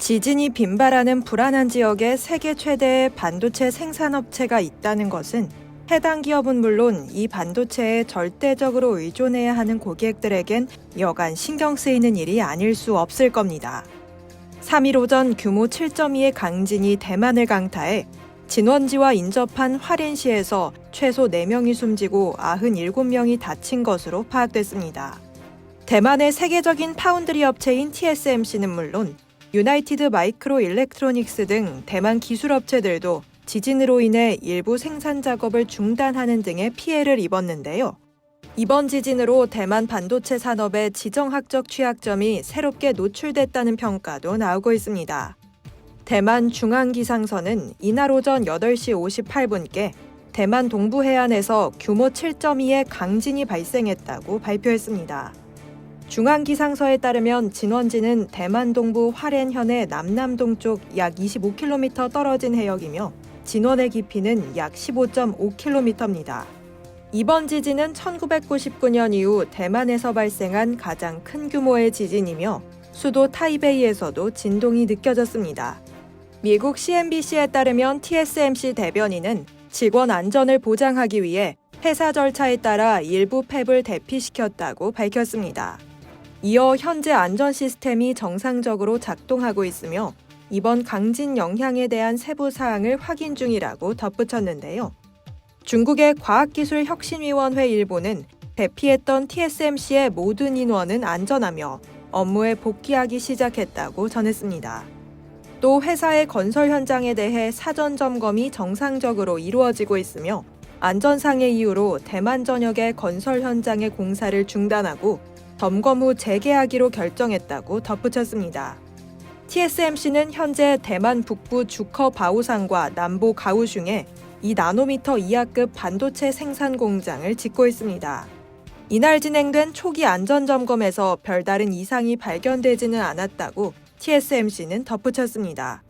지진이 빈발하는 불안한 지역에 세계 최대의 반도체 생산업체가 있다는 것은 해당 기업은 물론 이 반도체에 절대적으로 의존해야 하는 고객들에겐 여간 신경 쓰이는 일이 아닐 수 없을 겁니다. 3일 오전 규모 7.2의 강진이 대만을 강타해 진원지와 인접한 화롄시에서 최소 4명이 숨지고 97명이 다친 것으로 파악됐습니다. 대만의 세계적인 파운드리 업체인 TSMC는 물론 유나이티드 마이크로 일렉트로닉스 등 대만 기술업체들도 지진으로 인해 일부 생산 작업을 중단하는 등의 피해를 입었는데요. 이번 지진으로 대만 반도체 산업의 지정학적 취약점이 새롭게 노출됐다는 평가도 나오고 있습니다. 대만 중앙기상서는 이날 오전 8시 58분께 대만 동부 해안에서 규모 7.2의 강진이 발생했다고 발표했습니다. 중앙기상서에 따르면 진원지는 대만 동부 화롄현의 남남동쪽 약 25km 떨어진 해역이며 진원의 깊이는 약 15.5km입니다. 이번 지진은 1999년 이후 대만에서 발생한 가장 큰 규모의 지진이며 수도 타이베이에서도 진동이 느껴졌습니다. 미국 CNBC에 따르면 TSMC 대변인은 직원 안전을 보장하기 위해 회사 절차에 따라 일부 팹을 대피시켰다고 밝혔습니다. 이어 현재 안전 시스템이 정상적으로 작동하고 있으며 이번 강진 영향에 대한 세부 사항을 확인 중이라고 덧붙였는데요. 중국의 과학기술혁신위원회 일보는 대피했던 TSMC의 모든 인원은 안전하며 업무에 복귀하기 시작했다고 전했습니다. 또 회사의 건설 현장에 대해 사전 점검이 정상적으로 이루어지고 있으며 안전상의 이유로 대만 전역의 건설 현장의 공사를 중단하고 점검 후 재개하기로 결정했다고 덧붙였습니다. TSMC는 현재 대만 북부 주커 바오산과 남부 가오슝에 2나노미터 이하급 반도체 생산 공장을 짓고 있습니다. 이날 진행된 초기 안전점검에서 별다른 이상이 발견되지는 않았다고 TSMC는 덧붙였습니다.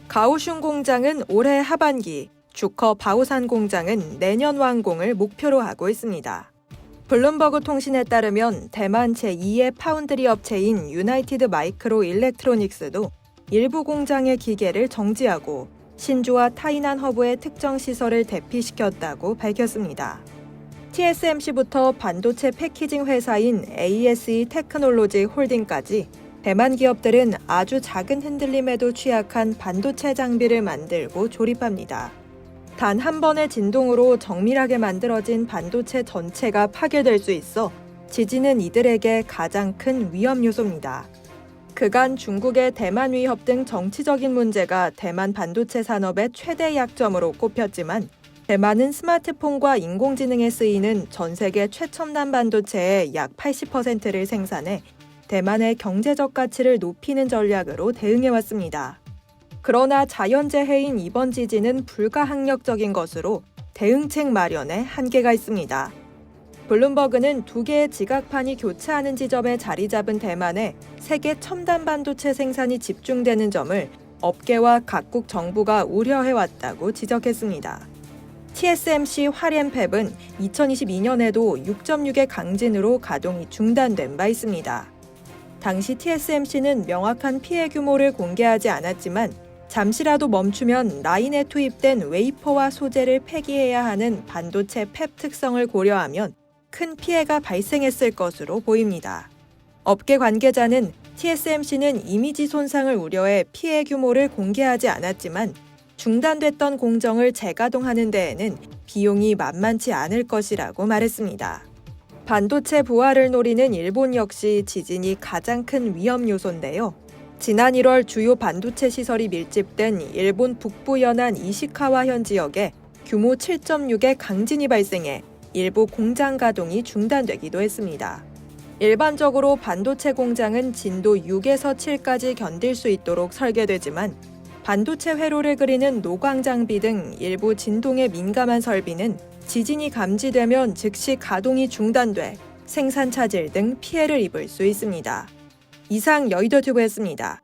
가오슝 공장은 올해 하반기, 주커 바오산 공장은 내년 완공을 목표로 하고 있습니다. 블룸버그 통신에 따르면 대만 제2의 파운드리 업체인 유나이티드 마이크로 일렉트로닉스도 일부 공장의 기계를 정지하고 신주와 타이난 허브의 특정 시설을 대피시켰다고 밝혔습니다. TSMC부터 반도체 패키징 회사인 ASE 테크놀로지 홀딩까지 대만 기업들은 아주 작은 흔들림에도 취약한 반도체 장비를 만들고 조립합니다. 단 한 번의 진동으로 정밀하게 만들어진 반도체 전체가 파괴될 수 있어 지진은 이들에게 가장 큰 위험 요소입니다. 그간 중국의 대만 위협 등 정치적인 문제가 대만 반도체 산업의 최대 약점으로 꼽혔지만 대만은 스마트폰과 인공지능에 쓰이는 전 세계 최첨단 반도체의 약 80%를 생산해 대만의 경제적 가치를 높이는 전략으로 대응해왔습니다. 그러나 자연재해인 이번 지진은 불가항력적인 것으로 대응책 마련에 한계가 있습니다. 블룸버그는 2개의 지각판이 교차하는 지점에 자리 잡은 대만에 세계 첨단 반도체 생산이 집중되는 점을 업계와 각국 정부가 우려해왔다고 지적했습니다. TSMC 화롄 팹은 2022년에도 6.6의 강진으로 가동이 중단된 바 있습니다. 당시 TSMC는 명확한 피해 규모를 공개하지 않았지만 잠시라도 멈추면 라인에 투입된 웨이퍼와 소재를 폐기해야 하는 반도체 팹 특성을 고려하면 큰 피해가 발생했을 것으로 보입니다. 업계 관계자는 TSMC는 이미지 손상을 우려해 피해 규모를 공개하지 않았지만 중단됐던 공정을 재가동하는 데에는 비용이 만만치 않을 것이라고 말했습니다. 반도체 부활을 노리는 일본 역시 지진이 가장 큰 위험 요소인데요. 지난 1월 주요 반도체 시설이 밀집된 일본 북부 연안 이시카와현 지역에 규모 7.6의 강진이 발생해 일부 공장 가동이 중단되기도 했습니다. 일반적으로 반도체 공장은 진도 6에서 7까지 견딜 수 있도록 설계되지만 반도체 회로를 그리는 노광 장비 등 일부 진동에 민감한 설비는 지진이 감지되면 즉시 가동이 중단돼 생산 차질 등 피해를 입을 수 있습니다. 이상 여의도튜브였습니다.